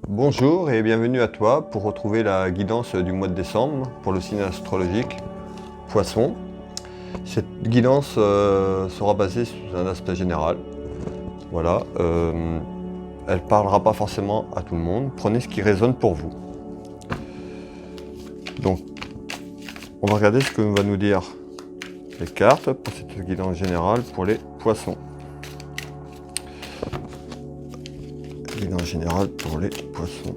Bonjour et bienvenue à toi pour retrouver la guidance du mois de décembre pour le signe astrologique Poisson. Cette guidance sera basée sur un aspect général. Voilà, elle ne parlera pas forcément à tout le monde. Prenez ce qui résonne pour vous. Donc, on va regarder ce que va nous dire les cartes pour cette guidance générale pour les poissons. Guidance générale pour les poissons.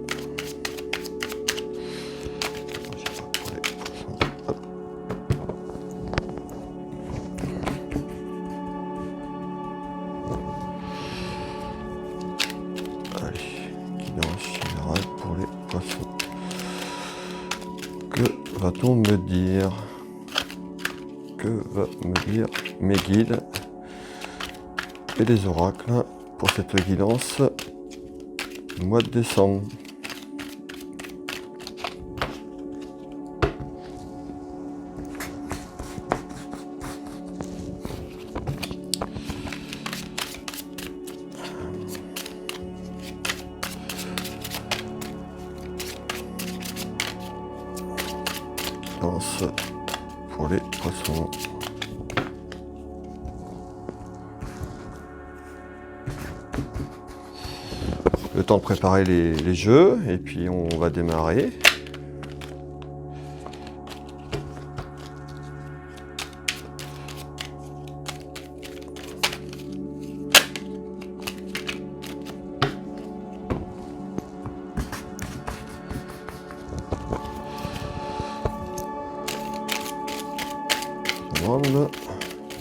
Allez, guidance générale pour les poissons. Que va-t-on me dire? Que va me dire mes guides et les oracles pour cette guidance du mois de décembre? Guidance pour les poissons. Le temps de préparer les jeux et puis on va démarrer.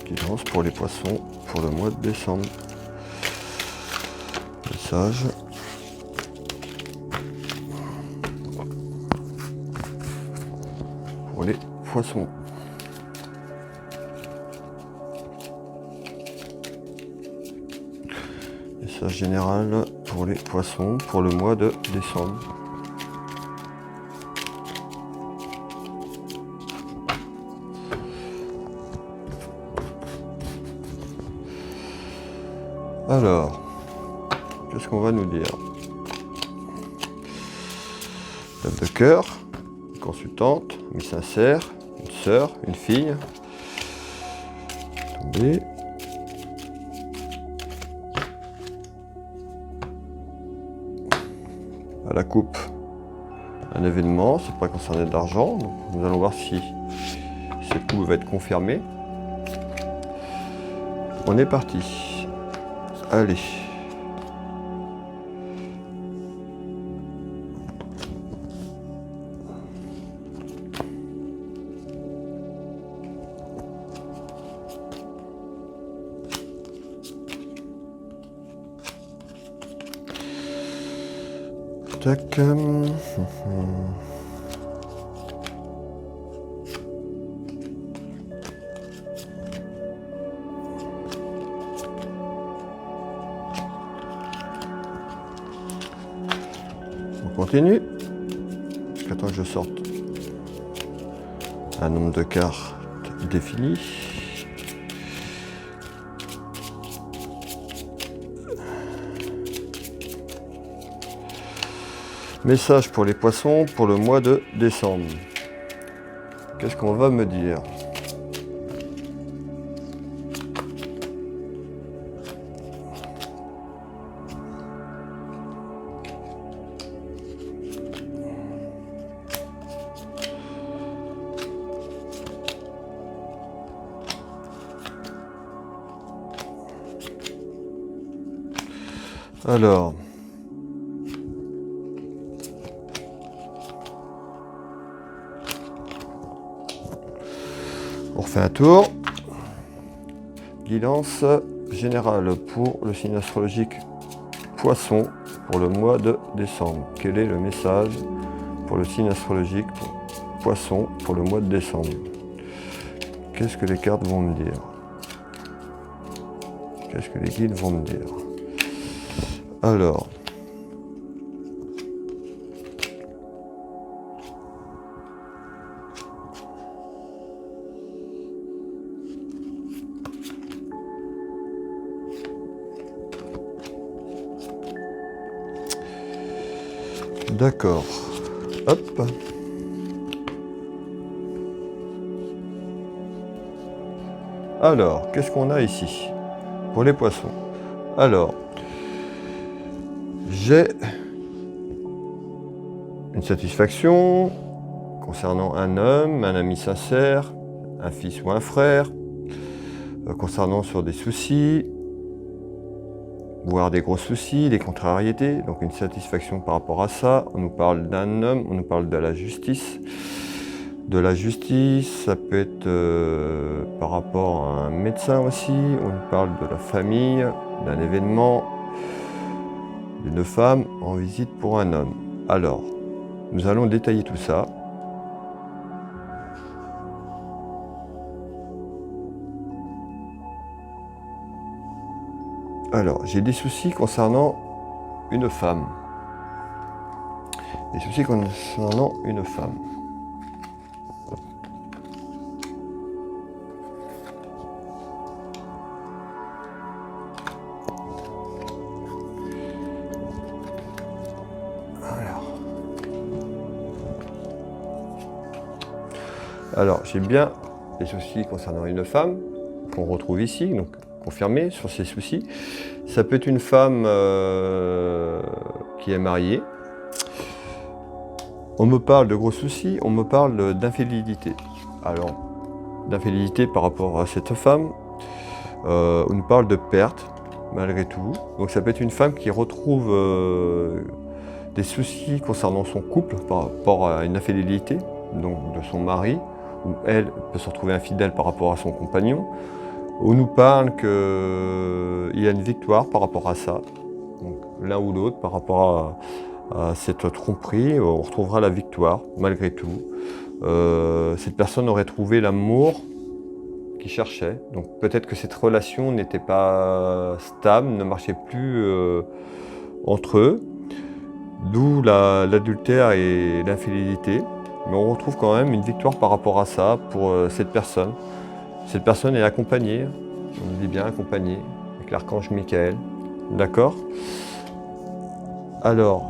Guidance pour les poissons pour le mois de décembre. Message. Pour les poissons. Message général pour les poissons pour le mois de décembre. Alors, qu'est-ce qu'on va nous dire? Dame de cœur, une consultante, amie sincère, une sœur, une fille. Tombée. À la coupe, un événement, c'est pas concerné de l'argent. Nous allons voir si cette coupe va être confirmée. On est parti. Allez. Tac. On continue. J'attends que je sorte un nombre de cartes défini. Message pour les poissons pour le mois de décembre. Qu'est-ce qu'on va me dire? Alors, on refait un tour. Guidance générale pour le signe astrologique Poisson pour le mois de décembre. Quel est le message pour le signe astrologique Poisson pour le mois de décembre? Qu'est-ce que les cartes vont me dire? Qu'est-ce que les guides vont me dire? Alors, D'accord. Hop. Alors, qu'est-ce qu'on a ici pour les poissons? Alors, j'ai une satisfaction concernant un homme, un ami sincère, un fils ou un frère, concernant sur des soucis, voire des gros soucis, des contrariétés, donc une satisfaction par rapport à ça. On nous parle d'un homme, on nous parle de la justice. De la justice, ça peut être par rapport à un médecin aussi, on nous parle de la famille, d'un événement, d'une femme en visite pour un homme. Alors, nous allons détailler tout ça. Alors, j'ai des soucis concernant une femme. Des soucis concernant une femme. Alors, j'ai bien des soucis concernant une femme qu'on retrouve ici, donc confirmé sur ces soucis. Ça peut être une femme qui est mariée. On me parle de gros soucis, on me parle d'infidélité. Alors, d'infidélité par rapport à cette femme, on nous parle de perte, malgré tout. Donc ça peut être une femme qui retrouve des soucis concernant son couple par rapport à une infidélité, donc de son mari, où elle peut se retrouver infidèle par rapport à son compagnon. On nous parle qu'il y a une victoire par rapport à ça, donc l'un ou l'autre par rapport à cette tromperie, on retrouvera la victoire malgré tout. Cette personne aurait trouvé l'amour qu'il cherchait, donc peut-être que cette relation n'était pas stable, ne marchait plus entre eux, d'où l'adultère et l'infidélité. Mais on retrouve quand même une victoire par rapport à ça pour cette personne. Cette personne est accompagnée, on dit bien accompagnée, avec l'archange Michael. D'accord? Alors,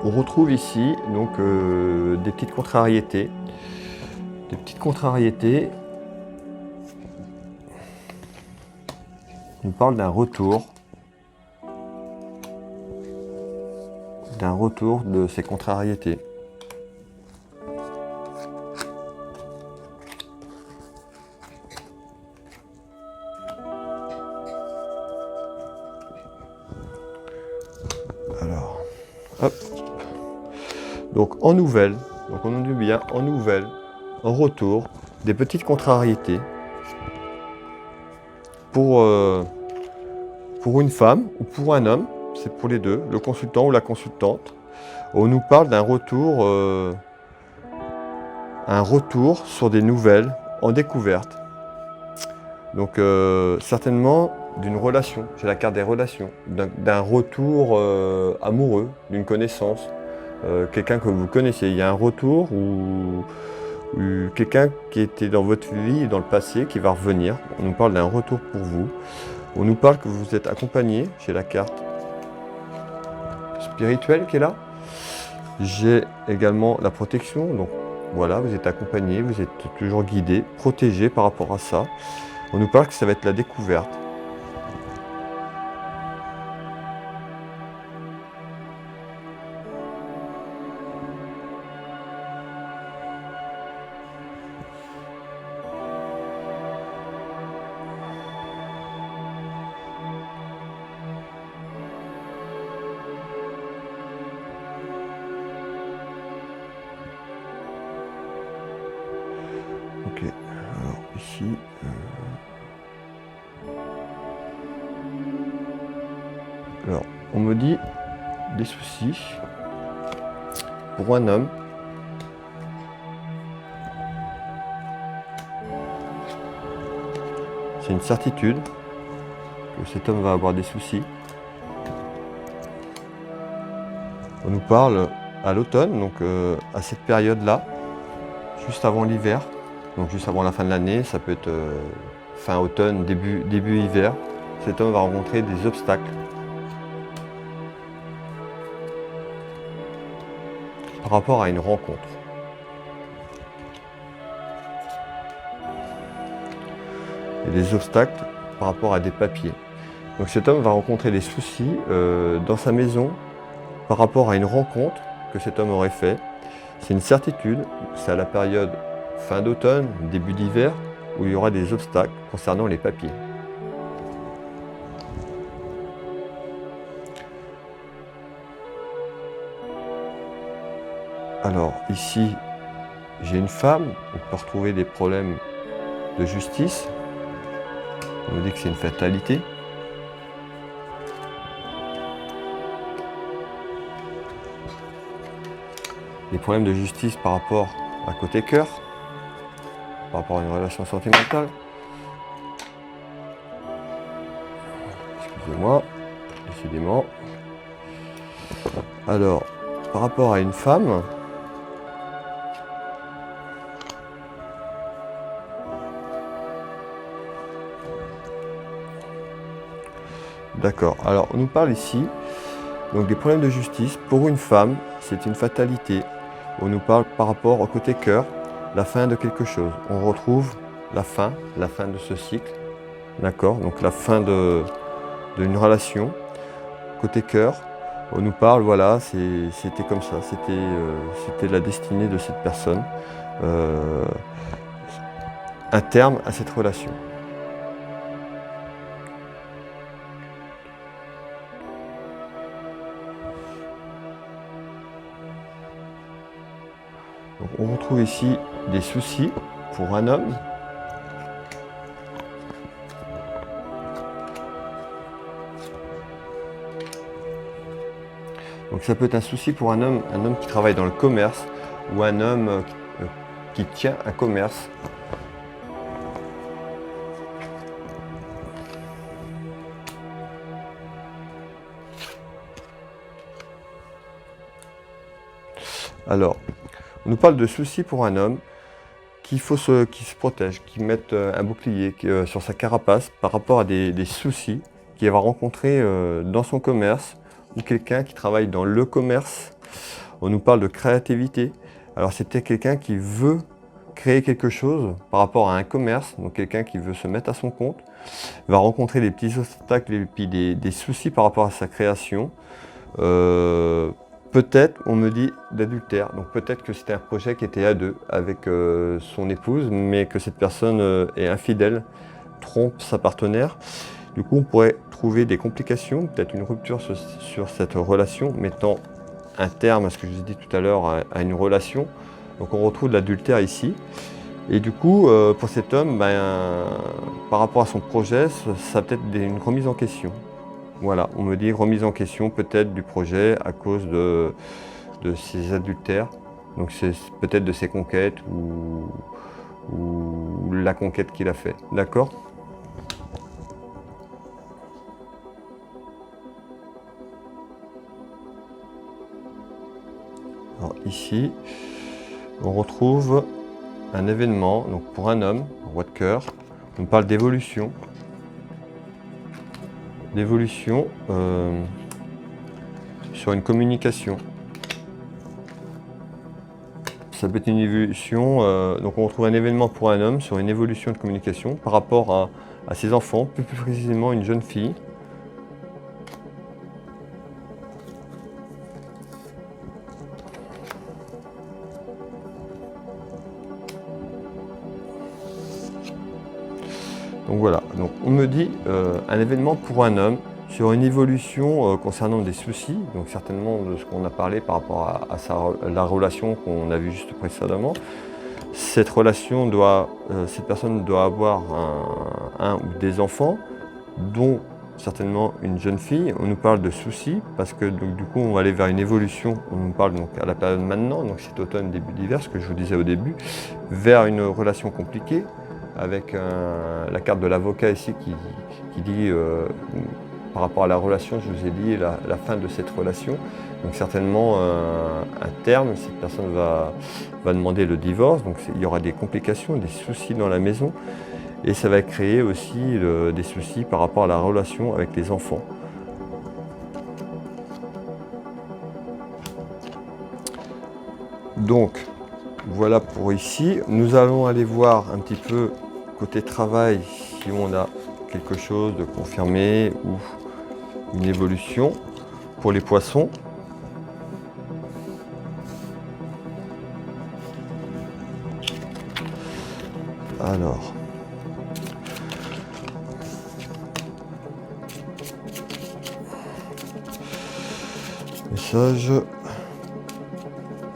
on retrouve ici donc des petites contrariétés. Des petites contrariétés. On parle d'un retour de ces contrariétés. Alors, hop. Donc en nouvelle, donc on dit bien en nouvelle, en retour, des petites contrariétés pour une femme ou pour un homme, c'est pour les deux, le consultant ou la consultante. On nous parle d'un retour, un retour sur des nouvelles en découverte. Donc certainement d'une relation, j'ai la carte des relations, d'un retour amoureux, d'une connaissance, quelqu'un que vous connaissez. Il y a un retour ou quelqu'un qui était dans votre vie, dans le passé, qui va revenir. On nous parle d'un retour pour vous. On nous parle que vous êtes accompagné, j'ai la carte spirituelle qui est là. J'ai également la protection, donc voilà, vous êtes accompagné, vous êtes toujours guidé, protégé par rapport à ça. On nous parle que ça va être la découverte. Ok, alors ici... Alors, on me dit des soucis pour un homme. C'est une certitude que cet homme va avoir des soucis. On nous parle à l'automne, donc à cette période-là, juste avant l'hiver, donc juste avant la fin de l'année, ça peut être fin automne, début hiver. Cet homme va rencontrer des obstacles par rapport à une rencontre. Et des obstacles par rapport à des papiers. Donc cet homme va rencontrer des soucis dans sa maison par rapport à une rencontre que cet homme aurait fait. C'est une certitude, c'est à la période fin d'automne, début d'hiver, où il y aura des obstacles concernant les papiers. Alors ici, j'ai une femme, on peut retrouver des problèmes de justice. On nous dit que c'est une fatalité. Des problèmes de justice par rapport à côté cœur, par rapport à une relation sentimentale. Excusez-moi, décidément. Alors, par rapport à une femme, d'accord, alors on nous parle ici donc des problèmes de justice. Pour une femme, c'est une fatalité. On nous parle par rapport au côté cœur, la fin de quelque chose. On retrouve la fin de ce cycle, d'accord, donc la fin d'une relation. Côté cœur, on nous parle, voilà, c'était comme ça, c'était la destinée de cette personne, un terme à cette relation. Donc on retrouve ici des soucis pour un homme. Donc ça peut être un souci pour un homme qui travaille dans le commerce ou un homme qui tient un commerce. Alors, on nous parle de soucis pour un homme qui se protège, qui mette un bouclier sur sa carapace par rapport à des soucis qu'il va rencontrer dans son commerce ou quelqu'un qui travaille dans le commerce. On nous parle de créativité. Alors c'était quelqu'un qui veut créer quelque chose par rapport à un commerce, donc quelqu'un qui veut se mettre à son compte, va rencontrer des petits obstacles et puis des soucis par rapport à sa création. Peut-être, on me dit, d'adultère. Donc peut-être que c'était un projet qui était à deux avec son épouse, mais que cette personne est infidèle, trompe sa partenaire. Du coup, on pourrait trouver des complications, peut-être une rupture sur cette relation, mettant un terme à ce que je vous ai dit tout à l'heure, à une relation. Donc on retrouve de l'adultère ici. Et du coup, pour cet homme, par rapport à son projet, ça peut être une remise en question. Voilà, on me dit remise en question peut-être du projet à cause de ses adultères. Donc c'est peut-être de ses conquêtes ou la conquête qu'il a fait. D'accord ? Alors ici, on retrouve un événement, donc pour un homme, roi de cœur, on parle d'évolution. D'évolution sur une communication. Ça peut être une évolution, donc on retrouve un événement pour un homme sur une évolution de communication par rapport à ses enfants, plus précisément une jeune fille. Donc voilà, donc on me dit un événement pour un homme sur une évolution concernant des soucis, donc certainement de ce qu'on a parlé par rapport à la relation qu'on a vue juste précédemment. Cette relation cette personne doit avoir un ou des enfants, dont certainement une jeune fille. On nous parle de soucis parce que donc, du coup on va aller vers une évolution. On nous parle donc à la période maintenant, donc cet automne, début d'hiver, ce que je vous disais au début, vers une relation compliquée avec la carte de l'avocat ici qui dit, par rapport à la relation, je vous ai dit la fin de cette relation. Donc certainement un terme, cette personne va demander le divorce, donc il y aura des complications, des soucis dans la maison. Et ça va créer aussi des soucis par rapport à la relation avec les enfants. Donc voilà pour ici. Nous allons aller voir un petit peu côté travail si on a quelque chose de confirmé ou une évolution pour les poissons. Alors, message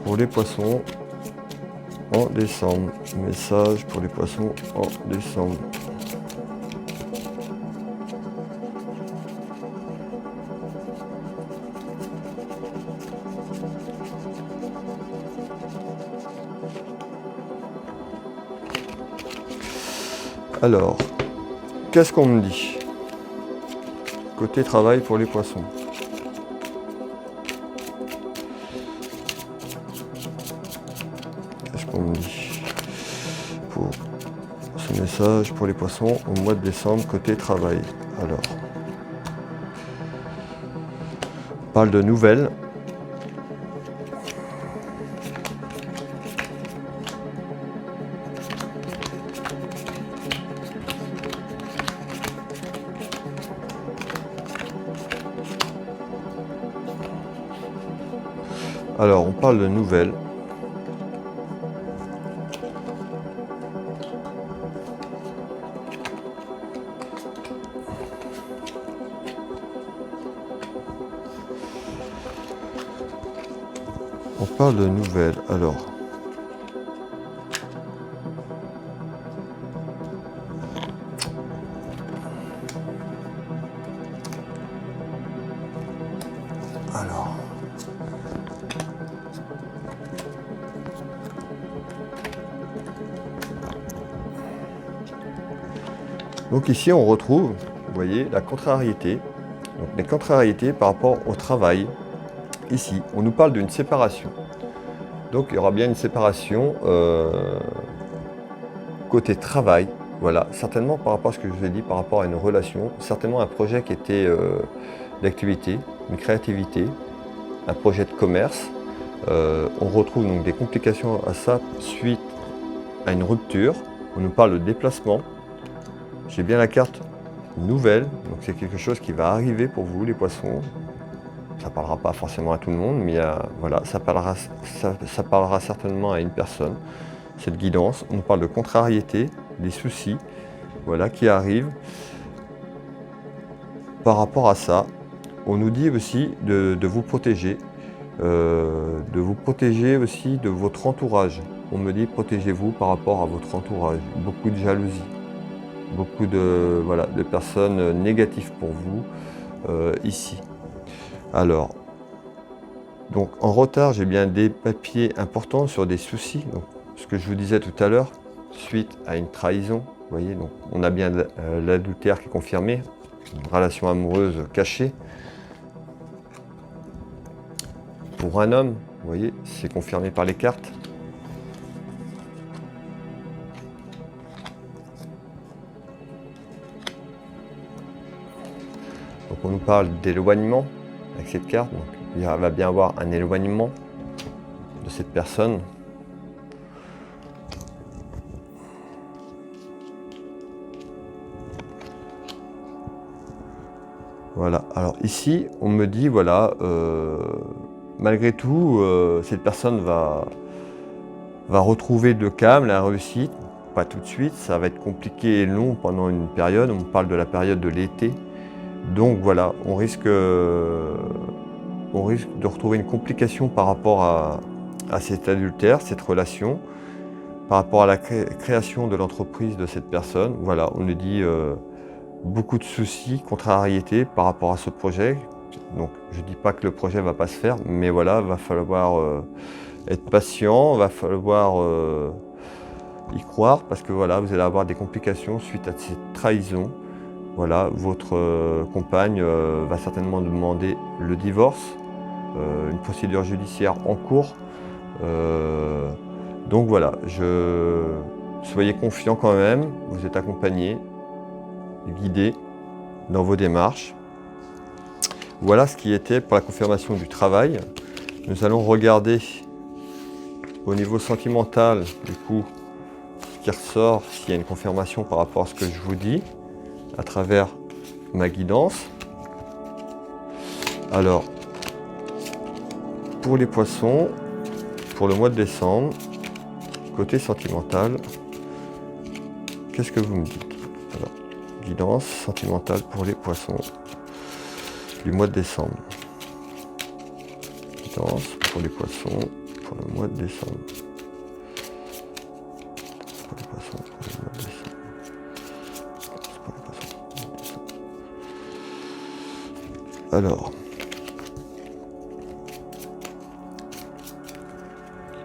pour les poissons en décembre. Message pour les poissons en décembre. Alors, qu'est-ce qu'on me dit? Côté travail pour les poissons. Qu'est-ce qu'on me dit pour ce message pour les poissons au mois de décembre côté travail? Alors, on parle de nouvelles. Alors, on parle de nouvelles. On parle de nouvelles. Alors, donc ici on retrouve, vous voyez, la contrariété. Donc les contrariétés par rapport au travail. Ici, on nous parle d'une séparation. Donc il y aura bien une séparation côté travail. Voilà, certainement par rapport à ce que je vous ai dit, par rapport à une relation, certainement un projet qui était d'activité, une créativité, un projet de commerce. On retrouve donc des complications à ça suite à une rupture. On nous parle de déplacement. J'ai bien la carte nouvelle, donc c'est quelque chose qui va arriver pour vous les poissons. Ça ne parlera pas forcément à tout le monde, mais voilà, ça parlera certainement à une personne. Cette guidance, on nous parle de contrariété, des soucis, voilà, qui arrivent. Par rapport à ça, on nous dit aussi de vous protéger aussi de votre entourage. On me dit protégez-vous par rapport à votre entourage. Beaucoup de jalousie, beaucoup de personnes négatives pour vous ici. Alors, donc en retard, j'ai bien des papiers importants sur des soucis. Donc, ce que je vous disais tout à l'heure, suite à une trahison, vous voyez, donc on a bien l'adultère qui est confirmé, une relation amoureuse cachée. Pour un homme, vous voyez, c'est confirmé par les cartes. Donc on nous parle d'éloignement avec cette carte. Donc il va bien avoir un éloignement de cette personne. Voilà, alors ici on me dit voilà, malgré tout, cette personne va retrouver le calme, la réussite, pas tout de suite, ça va être compliqué et long pendant une période, on parle de la période de l'été. Donc voilà, on risque de retrouver une complication par rapport à cet adultère, cette relation, par rapport à la création de l'entreprise de cette personne. Voilà, on nous dit beaucoup de soucis, contrariétés par rapport à ce projet. Donc je ne dis pas que le projet ne va pas se faire, mais voilà, il va falloir être patient, il va falloir y croire parce que voilà, vous allez avoir des complications suite à cette trahison. Voilà, votre compagne va certainement demander le divorce, une procédure judiciaire en cours. Donc voilà, soyez confiants quand même, vous êtes accompagnés, guidés dans vos démarches. Voilà ce qui était pour la confirmation du travail. Nous allons regarder au niveau sentimental, du coup, ce qui ressort, s'il y a une confirmation par rapport à ce que je vous dis, à travers ma guidance. Alors, pour les poissons, pour le mois de décembre, côté sentimental, qu'est-ce que vous me dites? Alors, guidance sentimentale pour les poissons du mois de décembre. Guidance pour les poissons pour le mois de décembre. Pour les poissons pour le mois de décembre. Pour les poissons pour le mois de décembre. Alors,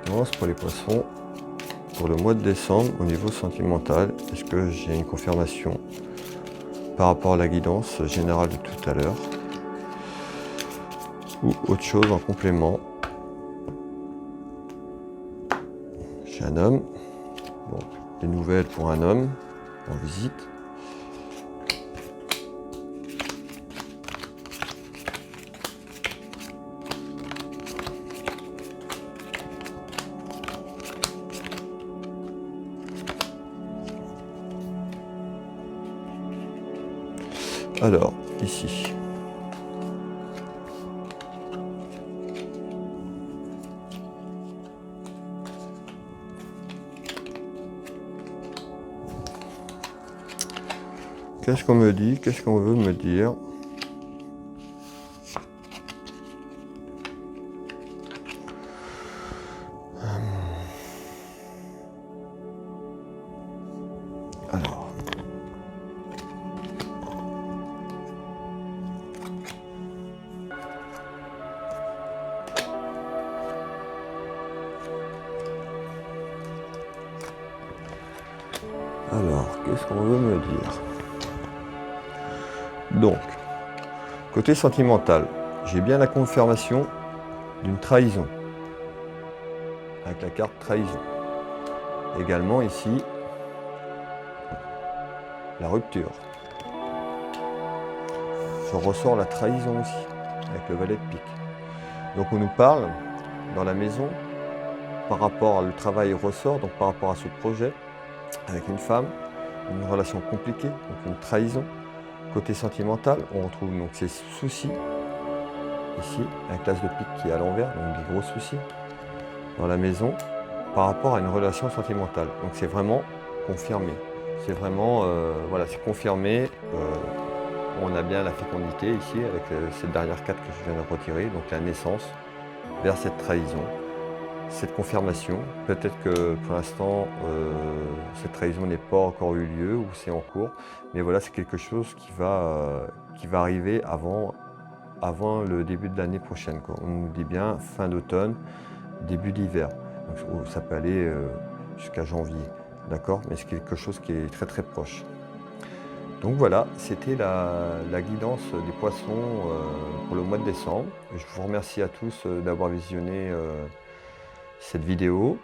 guidance pour les poissons pour le mois de décembre au niveau sentimental. Est-ce que j'ai une confirmation par rapport à la guidance générale de tout à l'heure ou autre chose en complément? J'ai un homme, bon, des nouvelles pour un homme en visite. Alors, ici. Qu'est-ce qu'on me dit? Qu'est-ce qu'on veut me dire? Alors. Alors, qu'est-ce qu'on veut me dire? Donc, côté sentimental, j'ai bien la confirmation d'une trahison, avec la carte trahison. Également ici, la rupture. Je ressors la trahison aussi, avec le valet de pique. Donc on nous parle, dans la maison, par rapport au travail ressort, donc par rapport à ce projet, avec une femme, une relation compliquée, donc une trahison. Côté sentimental, on retrouve donc ces soucis, ici, un classe de pique qui est à l'envers, donc des gros soucis, dans la maison, par rapport à une relation sentimentale. Donc c'est vraiment confirmé. C'est vraiment, voilà, c'est confirmé. On a bien la fécondité ici, avec cette dernière carte que je viens de retirer, donc la naissance vers cette trahison. Cette confirmation, peut-être que pour l'instant cette trahison n'est pas encore eu lieu ou c'est en cours, mais voilà, c'est quelque chose qui va arriver avant le début de l'année prochaine, quoi. On nous dit bien fin d'automne, début d'hiver, donc ça peut aller jusqu'à janvier, d'accord, mais c'est quelque chose qui est très très proche. Donc voilà, c'était la guidance des poissons pour le mois de décembre. Je vous remercie à tous d'avoir visionné cette vidéo.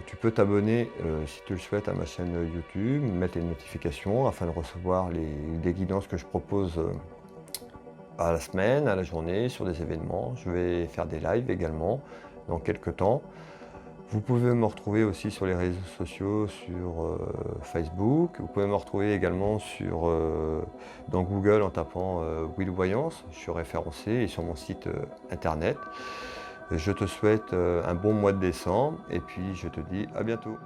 Tu peux t'abonner si tu le souhaites à ma chaîne YouTube, mettre les notifications afin de recevoir les guidances que je propose à la semaine, à la journée, sur des événements. Je vais faire des lives également dans quelques temps. Vous pouvez me retrouver aussi sur les réseaux sociaux, sur Facebook. Vous pouvez me retrouver également dans Google en tapant Will Voyance. Je suis référencé et sur mon site internet. Je te souhaite un bon mois de décembre et puis je te dis à bientôt.